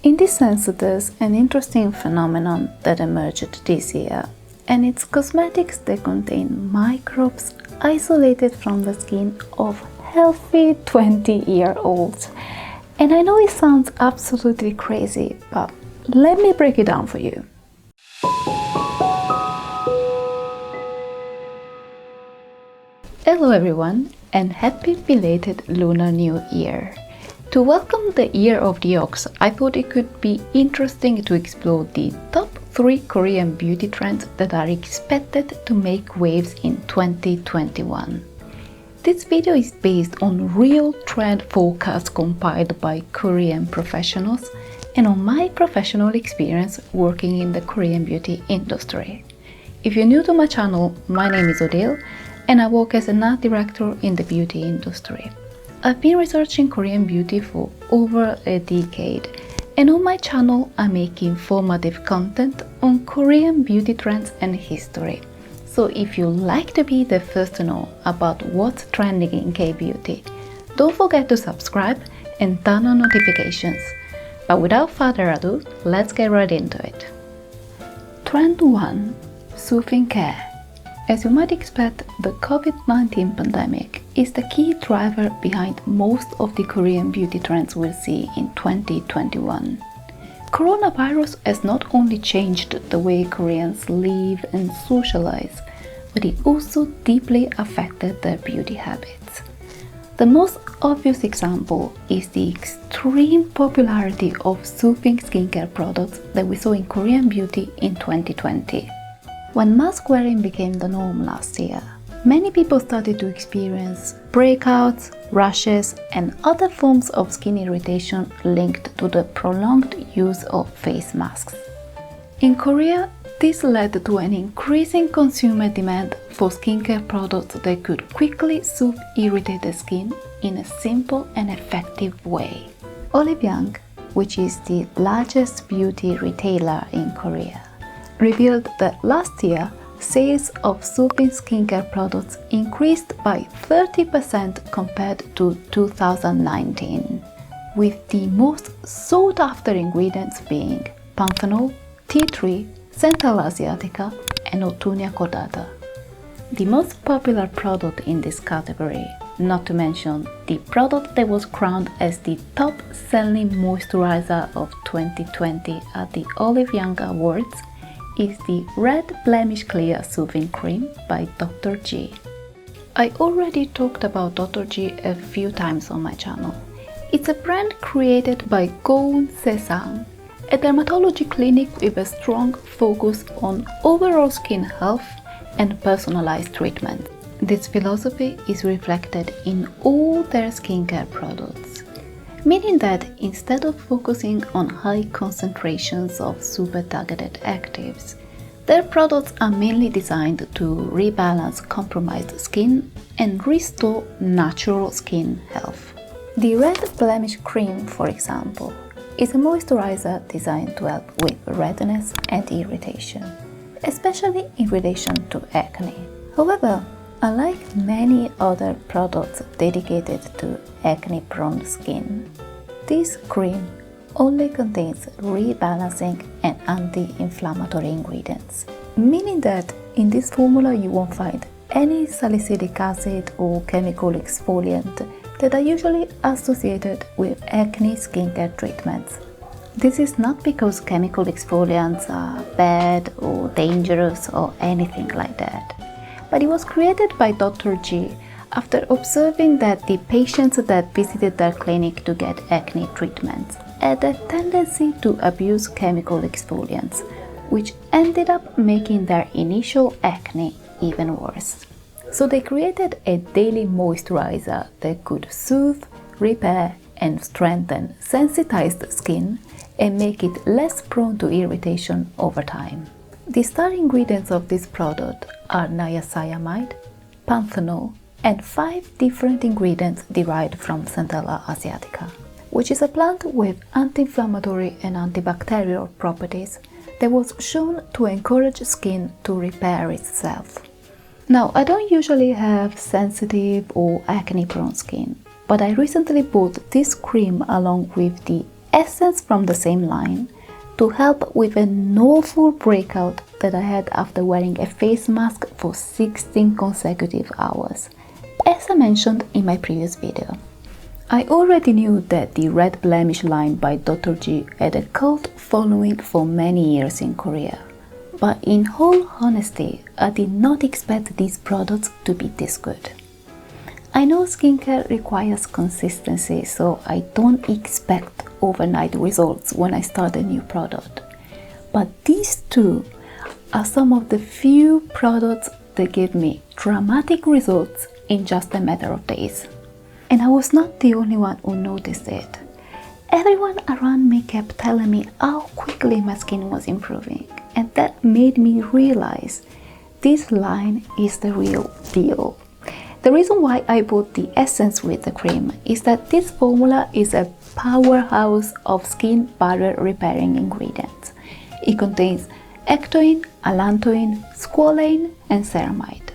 In this sense, there's an interesting phenomenon that emerged this year, and it's cosmetics that contain microbes isolated from the skin of healthy 20-year-olds. And I know it sounds absolutely crazy, but let me break it down for you. Hello everyone, and happy belated Lunar New Year! To welcome the Year of the Ox, I thought it could be interesting to explore the top 3 Korean beauty trends that are expected to make waves in 2021. This video is based on real trend forecasts compiled by Korean professionals and on my professional experience working in the Korean beauty industry. If you're new to my channel, my name is Odile and I work as an art director in the beauty industry. I've been researching Korean beauty for over a decade, and on my channel I make informative content on Korean beauty trends and history. So if you like to be the first to know about what's trending in K-beauty, don't forget to subscribe and turn on notifications. But without further ado, let's get right into it. Trend 1. Soothing care. As you might expect, the COVID-19 pandemic is the key driver behind most of the Korean beauty trends we'll see in 2021. Coronavirus has not only changed the way Koreans live and socialize, but it also deeply affected their beauty habits. The most obvious example is the extreme popularity of soothing skincare products that we saw in Korean beauty in 2020. When mask wearing became the norm last year, many people started to experience breakouts, rashes, and other forms of skin irritation linked to the prolonged use of face masks. In Korea, this led to an increasing consumer demand for skincare products that could quickly soothe irritated skin in a simple and effective way. Olive Young, which is the largest beauty retailer in Korea, revealed that last year, sales of soothing skincare products increased by 30% compared to 2019, with the most sought-after ingredients being panthenol, tea tree, Centella asiatica, and Otunia cordata. The most popular product in this category, not to mention the product that was crowned as the top-selling moisturizer of 2020 at the Olive Young Awards, is the Red Blemish Clear Soothing Cream by Dr. G. I already talked about Dr. G a few times on my channel. It's a brand created by Goun Se-sang, a dermatology clinic with a strong focus on overall skin health and personalized treatment. This philosophy is reflected in all their skincare products, meaning that instead of focusing on high concentrations of super targeted actives, their products are mainly designed to rebalance compromised skin and restore natural skin health. The Red Blemish Cream, for example, is a moisturizer designed to help with redness and irritation, especially in relation to acne. However, unlike many other products dedicated to acne-prone skin, this cream only contains rebalancing and anti-inflammatory ingredients, meaning that in this formula you won't find any salicylic acid or chemical exfoliant that are usually associated with acne skincare treatments. This is not because chemical exfoliants are bad or dangerous or anything like that, but it was created by Dr. G after observing that the patients that visited their clinic to get acne treatments had a tendency to abuse chemical exfoliants, which ended up making their initial acne even worse. So they created a daily moisturizer that could soothe, repair, and strengthen sensitized skin and make it less prone to irritation over time. The star ingredients of this product are niacinamide, panthenol, and 5 different ingredients derived from Centella asiatica, which is a plant with anti-inflammatory and antibacterial properties that was shown to encourage skin to repair itself. Now, I don't usually have sensitive or acne-prone skin, but I recently bought this cream along with the essence from the same line to help with an awful breakout that I had after wearing a face mask for 16 consecutive hours, as I mentioned in my previous video. I already knew that the Red Blemish line by Dr. G had a cult following for many years in Korea. But in all honesty, I did not expect these products to be this good. I know skincare requires consistency, so I don't expect overnight results when I start a new product. But these two are some of the few products that gave me dramatic results in just a matter of days. And I was not the only one who noticed it. Everyone around me kept telling me how quickly my skin was improving, and that made me realize this line is the real deal. The reason why I bought the essence with the cream is that this formula is a powerhouse of skin barrier repairing ingredients. It contains ectoin, allantoin, squalane, and ceramide.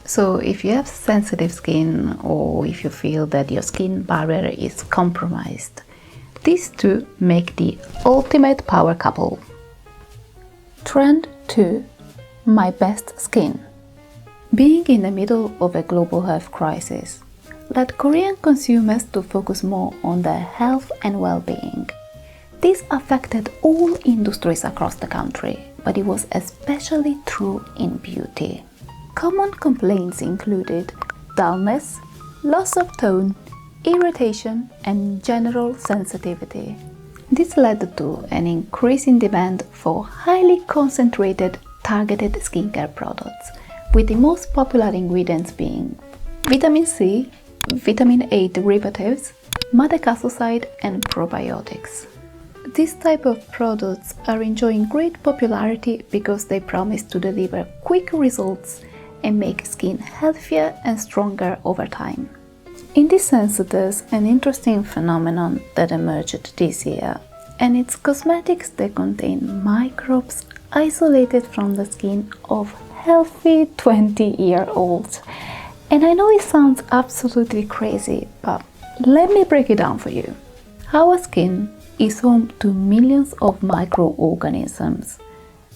So if you have sensitive skin or if you feel that your skin barrier is compromised, these two make the ultimate power couple. Trend 2. My best skin. Being in the middle of a global health crisis led Korean consumers to focus more on their health and well-being. This affected all industries across the country, but it was especially true in beauty. Common complaints included dullness, loss of tone, irritation, and general sensitivity. This led to an increase in demand for highly concentrated, targeted skincare products, with the most popular ingredients being vitamin C, vitamin A derivatives, madecassoside, and probiotics. These type of products are enjoying great popularity because they promise to deliver quick results and make skin healthier and stronger over time. In this sense, there's an interesting phenomenon that emerged this year, and it's cosmetics that contain microbes isolated from the skin of healthy 20-year-olds. And I know it sounds absolutely crazy, but let me break it down for you. Our skin is home to millions of microorganisms,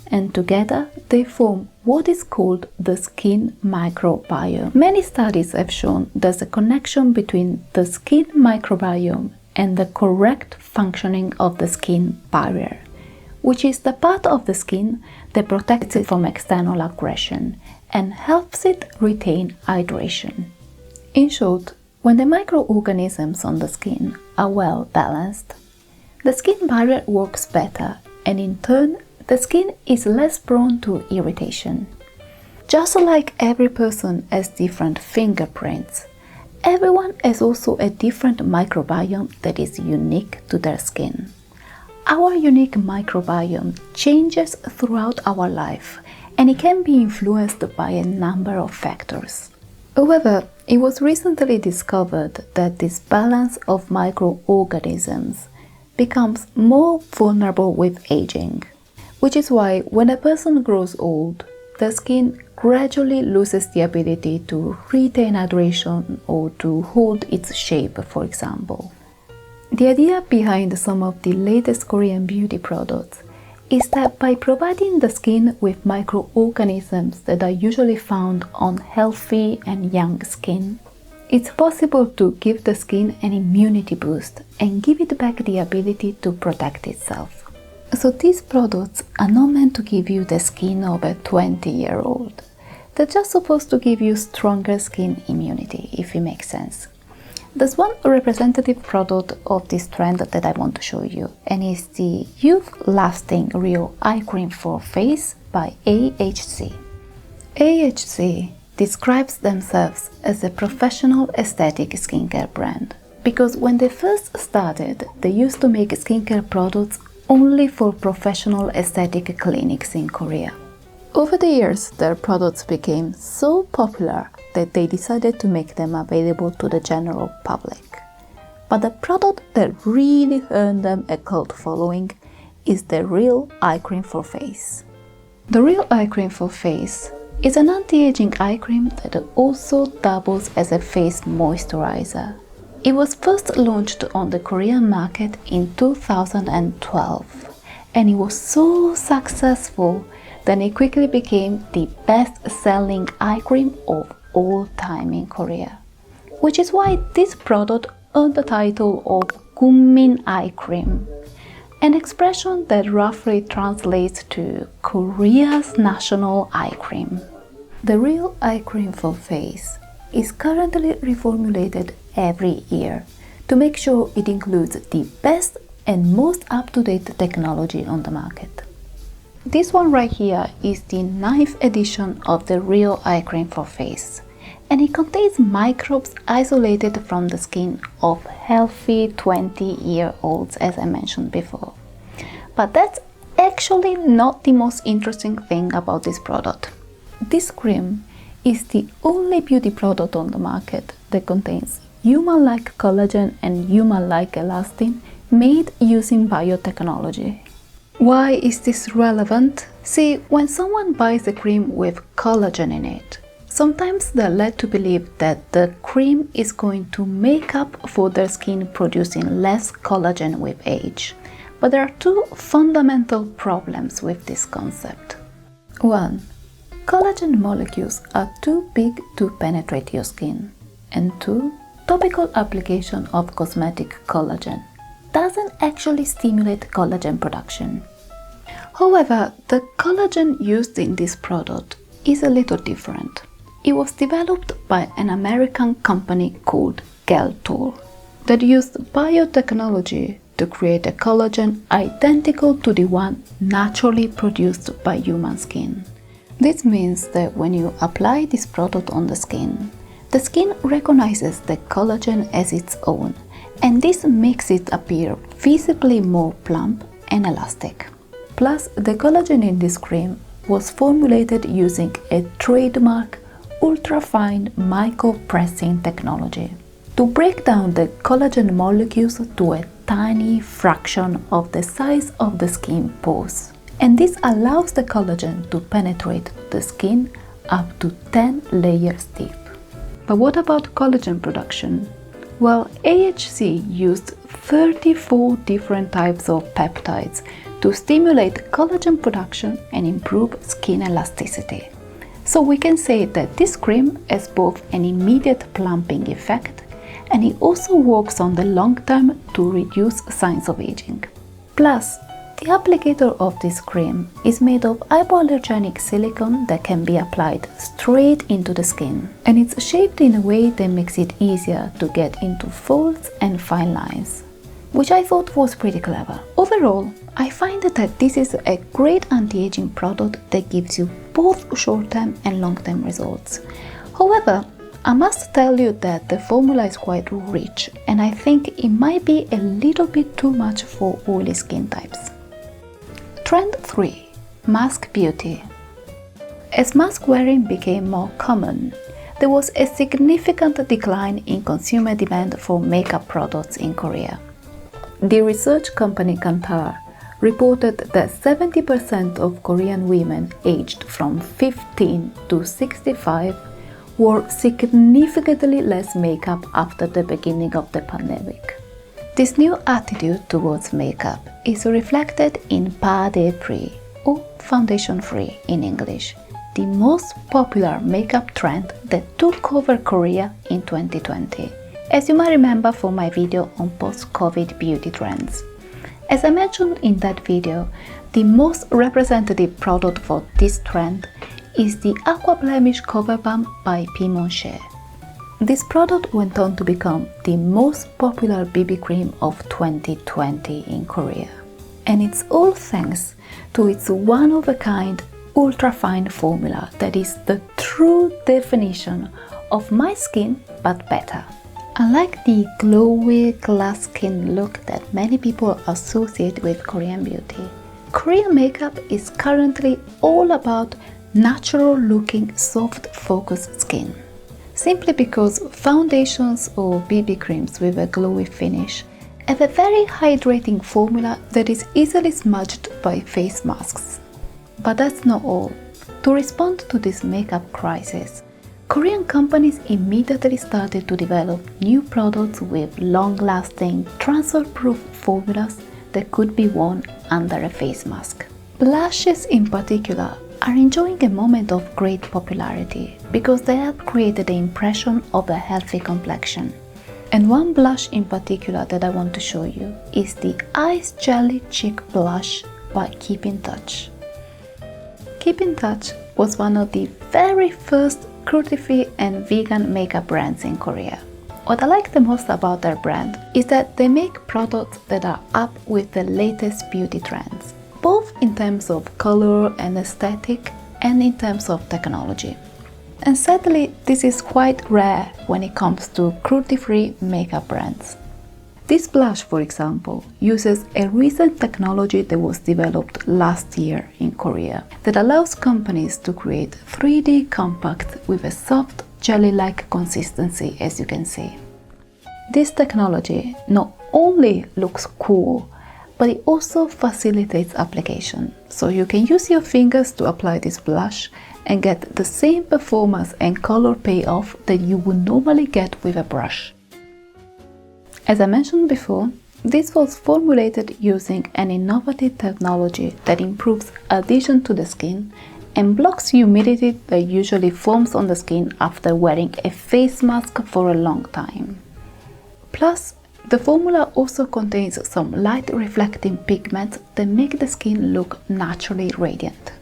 and together they form what is called the skin microbiome. Many studies have shown there's a connection between the skin microbiome and the correct functioning of the skin barrier, which is the part of the skin that protects it from external aggression and helps it retain hydration. In short, when the microorganisms on the skin are well balanced, the skin barrier works better, and in turn, the skin is less prone to irritation. Just like every person has different fingerprints, everyone has also a different microbiome that is unique to their skin. Our unique microbiome changes throughout our life, and it can be influenced by a number of factors. However, it was recently discovered that this balance of microorganisms becomes more vulnerable with aging, which is why when a person grows old, the skin gradually loses the ability to retain hydration or to hold its shape, for example. The idea behind some of the latest Korean beauty products is that by providing the skin with microorganisms that are usually found on healthy and young skin, it's possible to give the skin an immunity boost and give it back the ability to protect itself. So these products are not meant to give you the skin of a 20-year-old. They're just supposed to give you stronger skin immunity, if it makes sense. There's one representative product of this trend that I want to show you, and it's the Youth Lasting Real Eye Cream for Face by AHC. AHC describes themselves as a professional aesthetic skincare brand because when they first started, they used to make skincare products only for professional aesthetic clinics in Korea. Over the years, their products became so popular that they decided to make them available to the general public. But the product that really earned them a cult following is the Real Eye Cream for Face. The Real Eye Cream for Face is an anti-aging eye cream that also doubles as a face moisturizer. It was first launched on the Korean market in 2012, and it was so successful that it quickly became the best-selling eye cream of all time in Korea, which is why this product earned the title of Gummin Eye Cream, an expression that roughly translates to Korea's national eye cream. The real eye cream for face is currently reformulated every year to make sure it includes the best and most up-to-date technology on the market. This one right here is the 9th edition of the real eye cream for face, and it contains microbes isolated from the skin of healthy 20-year-olds, as I mentioned before. But that's actually not the most interesting thing about this product. This cream is the only beauty product on the market that contains human-like collagen and human-like elastin made using biotechnology. Why is this relevant? See, when someone buys a cream with collagen in it, sometimes they're led to believe that the cream is going to make up for their skin producing less collagen with age. But there are two fundamental problems with this concept. 1. Collagen molecules are too big to penetrate your skin. And 2. Topical application of cosmetic collagen doesn't actually stimulate collagen production. However, the collagen used in this product is a little different. It was developed by an American company called Geltor that used biotechnology to create a collagen identical to the one naturally produced by human skin. This means that when you apply this product on the skin recognizes the collagen as its own, and this makes it appear visibly more plump and elastic. Plus, the collagen in this cream was formulated using a trademark ultra-fine micropressing technology to break down the collagen molecules to a tiny fraction of the size of the skin pores. And this allows the collagen to penetrate the skin up to 10 layers deep. But what about collagen production? Well, AHC used 34 different types of peptides to stimulate collagen production and improve skin elasticity. So we can say that this cream has both an immediate plumping effect, and it also works on the long term to reduce signs of aging. Plus, the applicator of this cream is made of hypoallergenic silicone that can be applied straight into the skin, and it's shaped in a way that makes it easier to get into folds and fine lines, which I thought was pretty clever. Overall, I find that this is a great anti-aging product that gives you both short-term and long-term results. However, I must tell you that the formula is quite rich, and I think it might be a little bit too much for oily skin types. Trend 3. Mask beauty. As mask wearing became more common, there was a significant decline in consumer demand for makeup products in Korea. The research company Kantar reported that 70% of Korean women aged from 15 to 65 wore significantly less makeup after the beginning of the pandemic. This new attitude towards makeup is reflected in Pas de Prix, or foundation-free in English, the most popular makeup trend that took over Korea in 2020, as you might remember from my video on post-COVID beauty trends. As I mentioned in that video, the most representative product for this trend is the Aqua Blemish Cover Balm by Givenchy. This product went on to become the most popular BB cream of 2020 in Korea. And it's all thanks to its one-of-a-kind ultra-fine formula that is the true definition of my skin but better. Unlike the glowy glass skin look that many people associate with Korean beauty, Korean makeup is currently all about natural-looking, soft-focused skin. Simply because foundations or BB creams with a glowy finish have a very hydrating formula that is easily smudged by face masks. But that's not all. To respond to this makeup crisis, Korean companies immediately started to develop new products with long-lasting, transfer-proof formulas that could be worn under a face mask. Blushes in particular are enjoying a moment of great popularity because they have created the impression of a healthy complexion. And one blush in particular that I want to show you is the Ice Jelly Cheek Blush by Keep in Touch. Keep in Touch was one of the very first cruelty-free and vegan makeup brands in Korea. What I like the most about their brand is that they make products that are up with the latest beauty trends, both in terms of color and aesthetic and in terms of technology. And sadly, this is quite rare when it comes to cruelty-free makeup brands. This blush, for example, uses a recent technology that was developed last year in Korea that allows companies to create 3D compacts with a soft, jelly-like consistency, as you can see. This technology not only looks cool, but it also facilitates application. So you can use your fingers to apply this blush and get the same performance and color payoff that you would normally get with a brush. As I mentioned before, this was formulated using an innovative technology that improves adhesion to the skin and blocks humidity that usually forms on the skin after wearing a face mask for a long time. Plus, the formula also contains some light-reflecting pigments that make the skin look naturally radiant.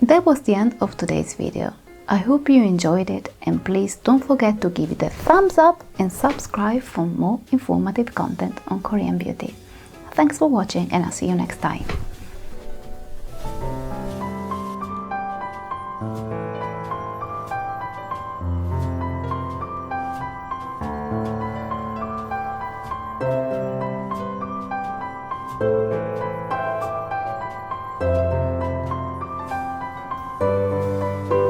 That was the end of today's video. I hope you enjoyed it, and please don't forget to give it a thumbs up and subscribe for more informative content on Korean beauty. Thanks for watching, and I'll see you next time.